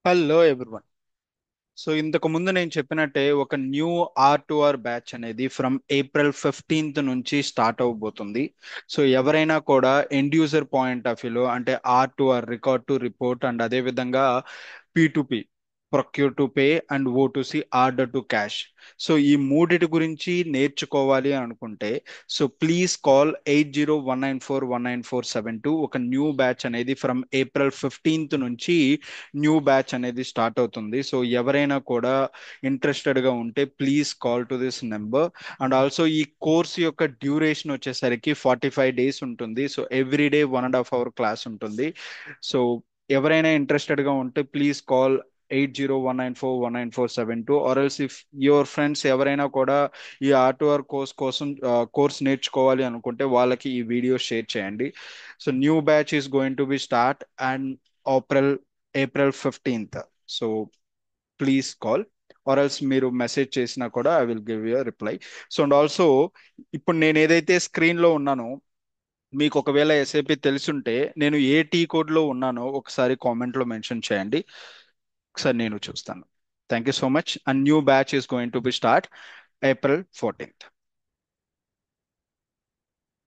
Hello everyone. So ఇంతకు ముందు నేను చెప్పినట్టే ఒక న్యూ R2R బ్యాచ్ అనేది ఫ్రమ్ April 15th నుంచి స్టార్ట్ అవబోతుంది. సో ఎవరైనా కూడా ఎండ్ యూజర్ పాయింట్ ఆఫ్ వ్యూలో అంటే R2R record to report and అదే విధంగా P2P procure to pay and O2C order to cash. So ఈ మూడిటి గురించి నేర్చుకోవాలి అని అనుకుంటే సో ప్లీజ్ కాల్ 8019419472. ఒక న్యూ బ్యాచ్ అనేది ఫ్రమ్ April 15th నుంచి న్యూ బ్యాచ్ అనేది స్టార్ట్ అవుతుంది. సో ఎవరైనా కూడా ఇంట్రెస్టెడ్గా ఉంటే please call to this number. And also ఈ కోర్స్ యొక్క డ్యూరేషన్ వచ్చేసరికి 45 days ఉంటుంది. So every day 1.5 hour class ఉంటుంది. సో ఎవరైనా ఇంట్రెస్టెడ్గా ఉంటే please call 8019419472. Or else if your friends ఎవరైనా కూడా ఈ R2R కోర్స్ కోసం కోర్స్ నేర్చుకోవాలి అనుకుంటే వాళ్ళకి ఈ వీడియో షేర్ చేయండి. So new batch is going to be start and April April 15th. So please call or else మీరు మెసేజ్ చేసినా కూడా I will give you reply. So and also ఇప్పుడు నేను ఏదైతే స్క్రీన్లో ఉన్నానో మీకు ఒకవేళ ఎస్ఏపి తెలుసుంటే నేను ఏ టీ కోడ్లో ఉన్నానో ఒకసారి కామెంట్లో మెన్షన్ చేయండి. ఒకసారి నేను చూస్తాను. Thank you so much. And new batch is going to be start April 14th.